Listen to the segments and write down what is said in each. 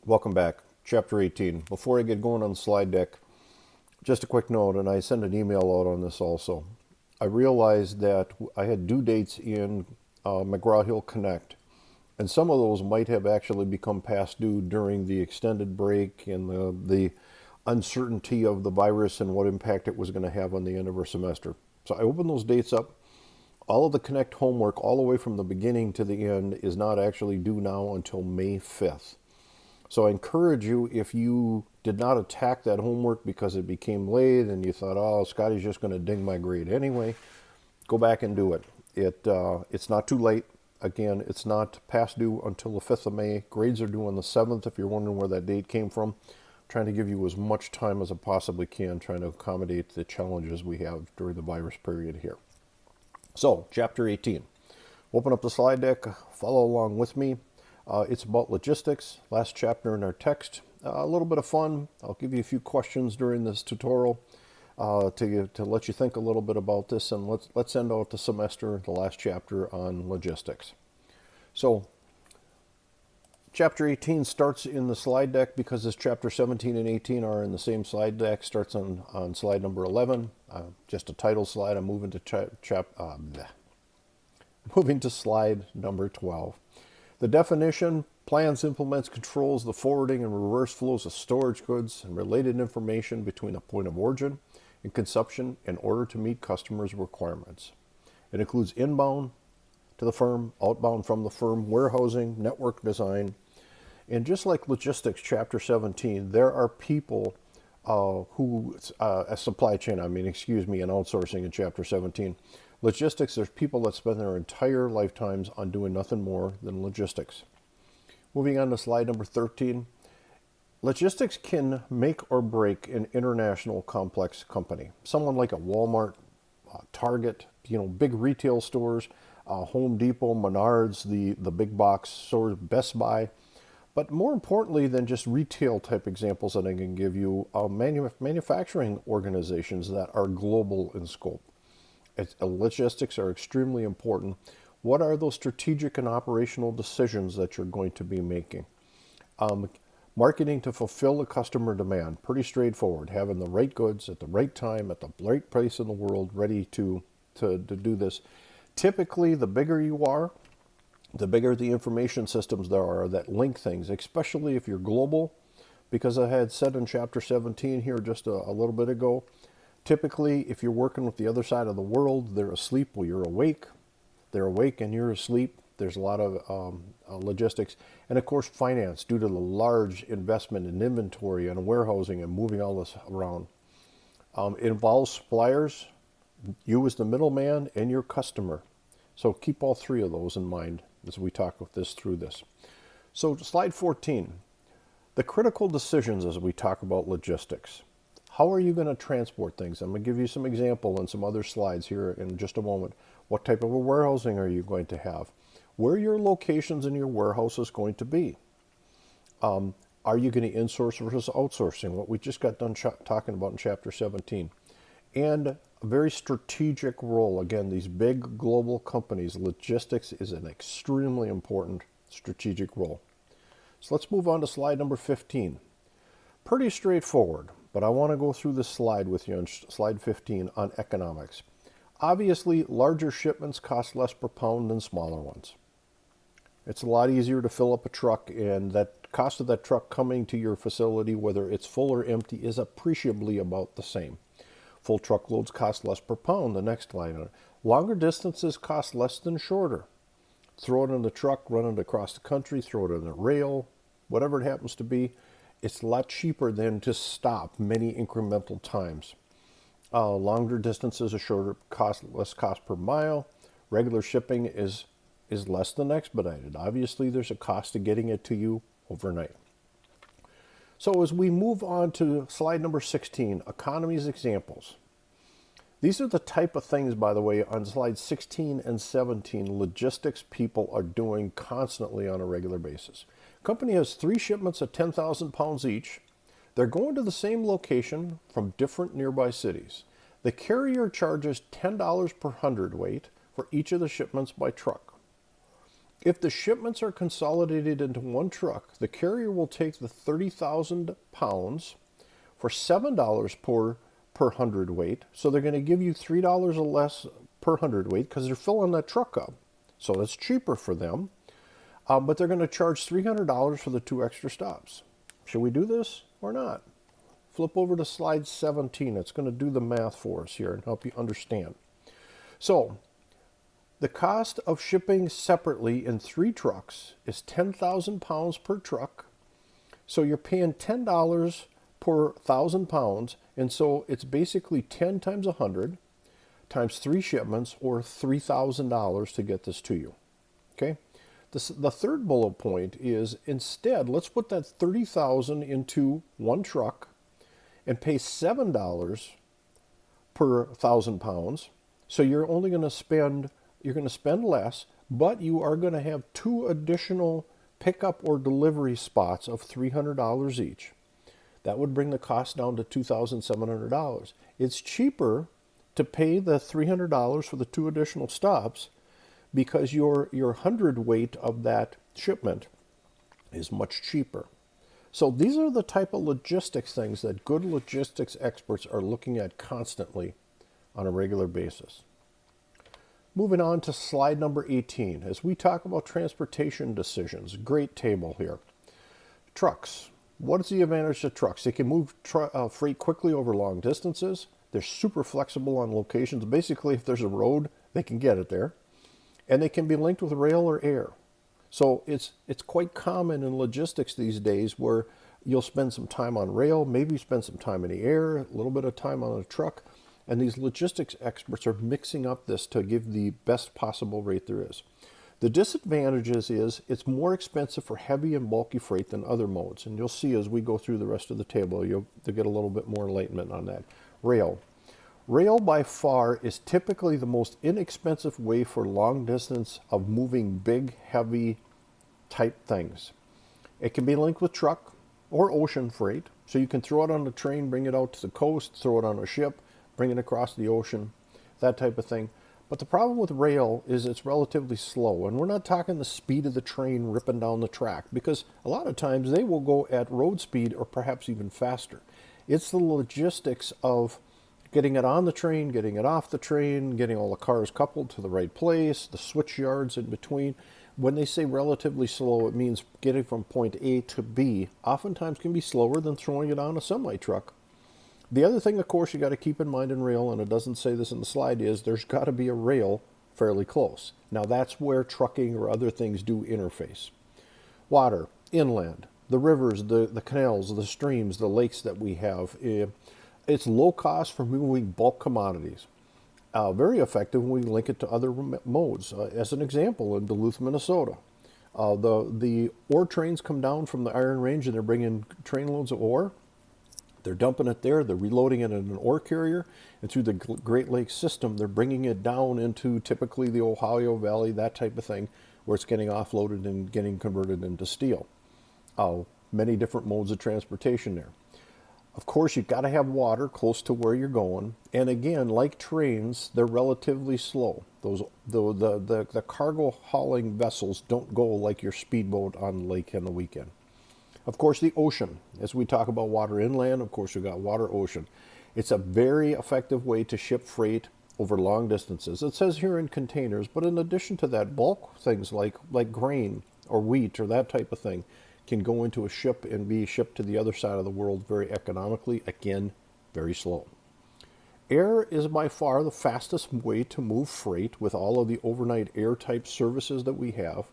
Welcome back. Chapter 18. Before I get going on the slide deck, just a quick note, and I sent an email out on this also. I realized that I had due dates in McGraw-Hill Connect, and some of those might have actually become past due during the extended break and the uncertainty of the virus and what impact it was going to have on the end of our semester. So I opened those dates up. All of the Connect homework, all the way from the beginning to the end, is not actually due now until May 5th. So I encourage you, if you did not attack that homework because it became late and you thought, oh, Scotty's just going to ding my grade anyway, go back and do it. It's not too late. Again, it's not past due until the 5th of May. Grades are due on the 7th if you're wondering where that date came from. I'm trying to give you as much time as I possibly can, trying to accommodate the challenges we have during the virus period here. So, Chapter 18. Open up the slide deck, follow along with me. It's about logistics, last chapter in our text. A little bit of fun. I'll give you a few questions during this tutorial to let you think a little bit about this, and let's end out the semester, the last chapter on logistics. So, chapter 18 starts in the slide deck because this chapter 17 and 18 are in the same slide deck. Starts on slide number 11, just a title slide. I'm moving to moving to slide number 12. The definition: plans, implements, controls the forwarding and reverse flows of storage goods and related information between a point of origin and consumption in order to meet customers' requirements. It includes inbound to the firm, outbound from the firm, warehousing, network design. And just like logistics, chapter 17, there are people a supply chain, and outsourcing in chapter 17. Logistics, there's people that spend their entire lifetimes on doing nothing more than logistics. Moving on to slide number 13. Logistics can make or break an international complex company. Someone like a Walmart, Target, big retail stores, Home Depot, Menards, the big box stores, Best Buy. But more importantly than just retail type examples that I can give you, manufacturing organizations that are global in scope. Logistics are extremely important. What are those strategic and operational decisions that you're going to be making? Marketing to fulfill a customer demand, pretty straightforward. Having the right goods at the right time, at the right place in the world, ready to do this. Typically, the bigger you are, the bigger the information systems there are that link things, especially if you're global. Because I had said in chapter 17 here just a little bit ago, typically, if you're working with the other side of the world, they're asleep while you're awake. They're awake and you're asleep. There's a lot of logistics. And of course, finance, due to the large investment in inventory and warehousing and moving all this around. It involves suppliers, you as the middleman, and your customer. So keep all three of those in mind as we talk with this through this. So slide 14, the critical decisions as we talk about logistics. How are you going to transport things? I'm going to give you some example and some other slides here in just a moment. What type of a warehousing are you going to have? Where your locations in your warehouse is going to be? Are you going to insource versus outsourcing? What we just got done talking about in chapter 17. And a very strategic role. Again, these big global companies, logistics is an extremely important strategic role. So let's move on to slide number 15. Pretty straightforward, but I want to go through this slide with you on slide 15 on economics. Obviously, larger shipments cost less per pound than smaller ones. It's a lot easier to fill up a truck, and that cost of that truck coming to your facility, whether it's full or empty, is appreciably about the same. Full truckloads cost less per pound, the next line. Longer distances cost less than shorter. Throw it in the truck, run it across the country, throw it on the rail, whatever it happens to be. It's a lot cheaper than to stop many incremental times. Longer distances are shorter, less cost per mile. Regular shipping is less than expedited. Obviously, there's a cost to getting it to you overnight. So as we move on to slide number 16, economies examples. These are the type of things, by the way, on slides 16 and 17, logistics people are doing constantly on a regular basis. Company has 3 shipments of 10,000 pounds each. They're going to the same location from different nearby cities. The carrier charges $10 per hundredweight for each of the shipments by truck. If the shipments are consolidated into one truck, the carrier will take the 30,000 pounds for $7 per hundredweight. So they're going to give you $3 or less per hundredweight because they're filling that truck up. So that's cheaper for them. But they're going to charge $300 for the 2 extra stops. Should we do this or not? Flip over to slide 17. It's going to do the math for us here and help you understand. So the cost of shipping separately in 3 trucks is 10,000 pounds per truck. So you're paying $10 per 1,000 pounds. And so it's basically 10 times 100 times 3 shipments, or $3,000 to get this to you. Okay? The third bullet point is, instead, let's put that 30,000 into one truck and pay $7 per 1,000 pounds. So you're only going to spend less, but you are going to have 2 additional pickup or delivery spots of $300 each. That would bring the cost down to $2,700. It's cheaper to pay the $300 for the 2 additional stops because your hundredweight of that shipment is much cheaper. So these are the type of logistics things that good logistics experts are looking at constantly on a regular basis. Moving on to slide number 18. As we talk about transportation decisions, great table here. Trucks. What is the advantage to trucks? They can move freight quickly over long distances. They're super flexible on locations. Basically, if there's a road, they can get it there. And they can be linked with rail or air. So it's quite common in logistics these days where you'll spend some time on rail, maybe spend some time in the air, a little bit of time on a truck. And these logistics experts are mixing up this to give the best possible rate there is. The disadvantages is it's more expensive for heavy and bulky freight than other modes. And you'll see as we go through the rest of the table, you'll get a little bit more enlightenment on that. Rail. Rail by far is typically the most inexpensive way for long distance of moving big, heavy type things. It can be linked with truck or ocean freight. So you can throw it on a train, bring it out to the coast, throw it on a ship, bring it across the ocean, that type of thing. But the problem with rail is it's relatively slow. And we're not talking the speed of the train ripping down the track, because a lot of times they will go at road speed or perhaps even faster. It's the logistics of getting it on the train, getting it off the train, getting all the cars coupled to the right place, the switch yards in between. When they say relatively slow, it means getting from point A to B oftentimes can be slower than throwing it on a semi-truck. The other thing, of course, you got to keep in mind in rail, and it doesn't say this in the slide, is there's got to be a rail fairly close. Now that's where trucking or other things do interface. Water, inland, the rivers, the canals, the streams, the lakes that we have. It's low cost for moving bulk commodities. Very effective when we link it to other modes. As an example, in Duluth, Minnesota, the ore trains come down from the Iron Range and they're bringing trainloads of ore. They're dumping it there, they're reloading it in an ore carrier, and through the Great Lakes system, they're bringing it down into typically the Ohio Valley, that type of thing, where it's getting offloaded and getting converted into steel. Many different modes of transportation there. Of course, you've got to have water close to where you're going. And again, like trains, they're relatively slow. The cargo hauling vessels don't go like your speedboat on the lake in the weekend. Of course, the ocean. As we talk about water inland, of course, we've got water ocean. It's a very effective way to ship freight over long distances. It says here in containers, but in addition to that, bulk things like grain or wheat or that type of thing can go into a ship and be shipped to the other side of the world very economically. Again, very slow. Air is by far the fastest way to move freight with all of the overnight air type services that we have.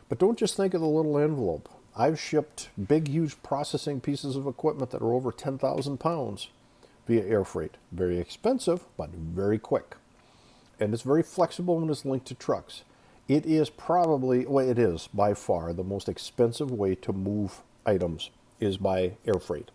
But don't just think of the little envelope. I've shipped big, huge processing pieces of equipment that are over 10,000 pounds via air freight. Very expensive, but very quick. And it's very flexible when it's linked to trucks. It is probably, well, it is by far the most expensive way to move items is by air freight.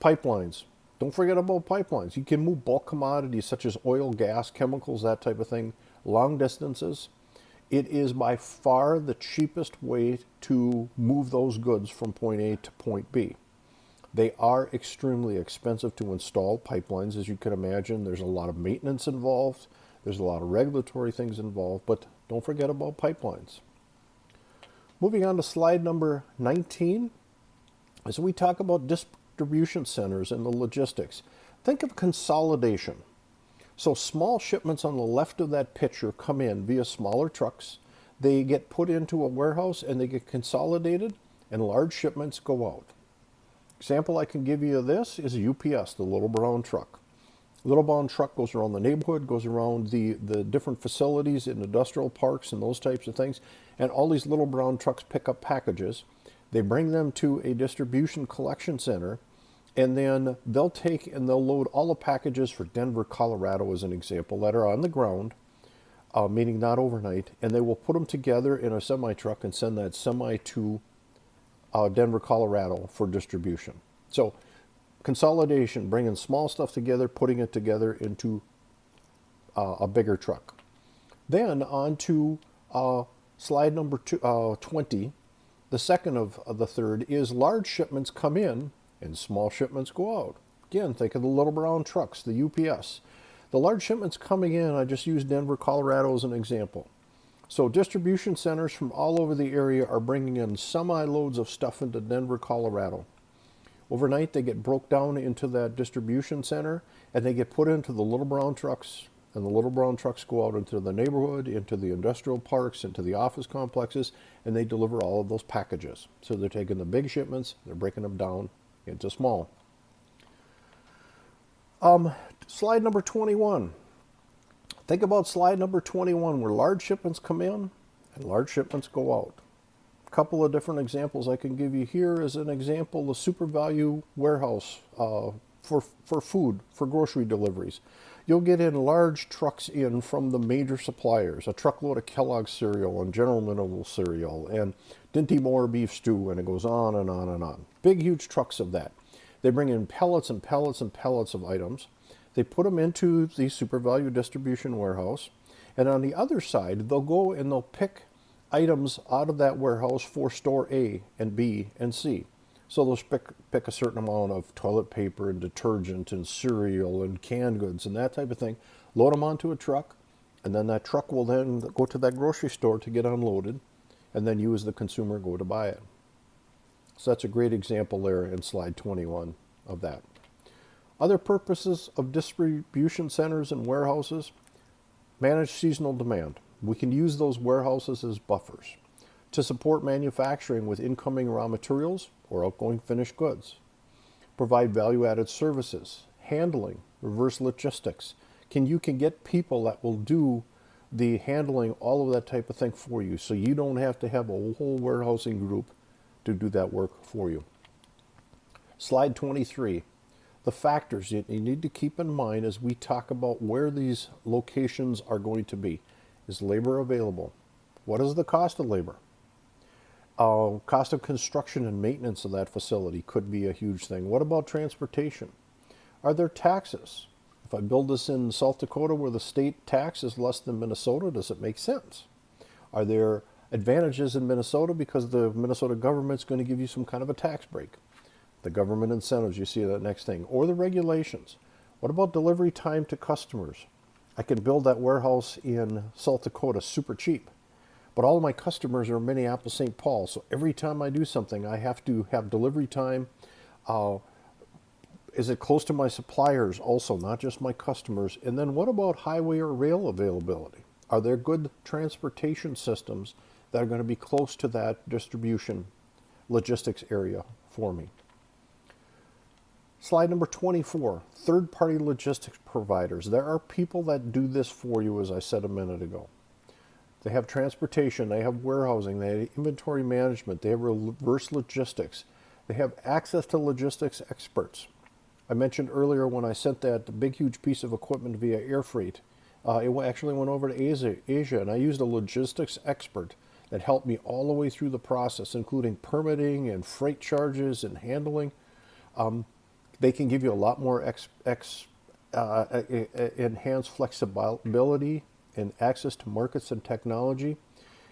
Pipelines. Don't forget about pipelines. You can move bulk commodities such as oil, gas, chemicals, that type of thing, long distances. It is by far the cheapest way to move those goods from point A to point B. They are extremely expensive to install, pipelines, as you can imagine. There's a lot of maintenance involved. There's a lot of regulatory things involved, but don't forget about pipelines. Moving on to slide number 19, as we talk about distribution centers and the logistics, think of consolidation. So small shipments on the left of that picture come in via smaller trucks. They get put into a warehouse and they get consolidated, and large shipments go out. Example I can give you of this is a UPS, the little brown truck. Little brown truck goes around the neighborhood, goes around the different facilities in industrial parks and those types of things, and all these little brown trucks pick up packages. They bring them to a distribution collection center, and then they'll take and they'll load all the packages for Denver, Colorado, as an example, that are on the ground, meaning not overnight, and they will put them together in a semi truck and send that semi to Denver, Colorado for distribution. So consolidation, bringing small stuff together, putting it together into a bigger truck. Then on to slide number 20. The second of the third is large shipments come in and small shipments go out. Again, think of the little brown trucks, the UPS. The large shipments coming in, I just used Denver, Colorado as an example. So distribution centers from all over the area are bringing in semi-loads of stuff into Denver, Colorado. Overnight, they get broke down into that distribution center, and they get put into the little brown trucks, and the little brown trucks go out into the neighborhood, into the industrial parks, into the office complexes, and they deliver all of those packages. So they're taking the big shipments, they're breaking them down into small. Slide number 21. Think about slide number 21, where large shipments come in and large shipments go out. A couple of different examples I can give you here as an example: the Super Value warehouse for food, for grocery deliveries. You'll get in large trucks in from the major suppliers, a truckload of Kellogg's cereal and General Mills cereal and Dinty Moore beef stew, and it goes on and on and on. Big, huge trucks of that. They bring in pallets and pallets and pallets of items. They put them into the Super Value distribution warehouse, and on the other side, they'll go and they'll pick items out of that warehouse for store A and B and C. So they'll pick a certain amount of toilet paper and detergent and cereal and canned goods and that type of thing, load them onto a truck, and then that truck will then go to that grocery store to get unloaded, and then you as the consumer go to buy it. So that's a great example there in slide 21 of that. Other purposes of distribution centers and warehouses: manage seasonal demand. We can use those warehouses as buffers to support manufacturing with incoming raw materials or outgoing finished goods. Provide value-added services, handling, reverse logistics. You can get people that will do the handling, all of that type of thing for you, so you don't have to have a whole warehousing group to do that work for you. Slide 23. The factors that you need to keep in mind as we talk about where these locations are going to be. Is labor available? What is the cost of labor? Cost of construction and maintenance of that facility could be a huge thing. What about transportation? Are there taxes? If I build this in South Dakota where the state tax is less than Minnesota, does it make sense? Are there advantages in Minnesota because the Minnesota government's going to give you some kind of a tax break? The government incentives, you see that next thing. Or the regulations. What about delivery time to customers? I can build that warehouse in South Dakota super cheap, but all of my customers are in Minneapolis, St. Paul, so every time I do something, I have to have delivery time. Is it close to my suppliers also, not just my customers? And then what about highway or rail availability? Are there good transportation systems that are going to be close to that distribution logistics area for me? Slide number 24, third-party logistics providers. There are people that do this for you, as I said a minute ago. They have transportation, they have warehousing, they have inventory management, they have reverse logistics. They have access to logistics experts. I mentioned earlier when I sent that big, huge piece of equipment via air freight, it actually went over to Asia, and I used a logistics expert that helped me all the way through the process, including permitting and freight charges and handling. They can give you a lot more enhanced flexibility and access to markets and technology.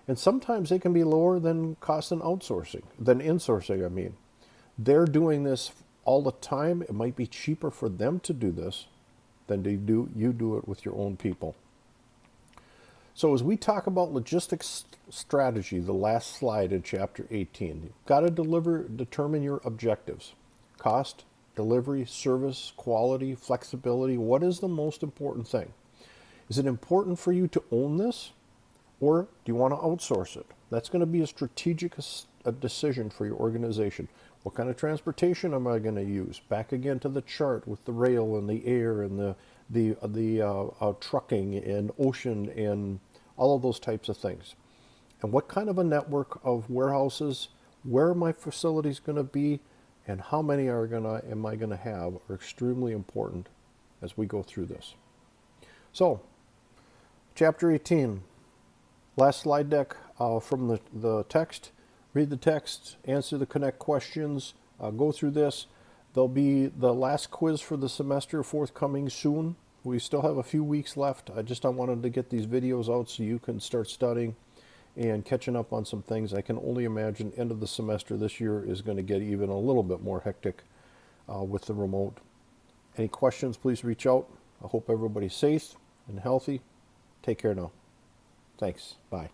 And sometimes they can be lower than cost and outsourcing, than insourcing, I mean. They're doing this all the time. It might be cheaper for them to do this than you do it with your own people. So as we talk about logistics strategy, the last slide in chapter 18, you've got to determine your objectives. Cost, delivery, service, quality, flexibility. What is the most important thing? Is it important for you to own this, or do you want to outsource it? That's going to be a strategic decision for your organization. What kind of transportation am I going to use? Back again to the chart with the rail and the air and the trucking and ocean and all of those types of things. And what kind of a network of warehouses, where are my facilities going to be, and how many am I going to have are extremely important as we go through this. So, chapter 18, last slide deck from the text. Read the text, answer the Connect questions, go through this. There'll be the last quiz for the semester forthcoming soon. We still have a few weeks left. I wanted to get these videos out so you can start studying and catching up on some things. I can only imagine end of the semester this year is going to get even a little bit more hectic with the remote. Any questions, please reach out. I hope everybody's safe and healthy. Take care now. Thanks. Bye.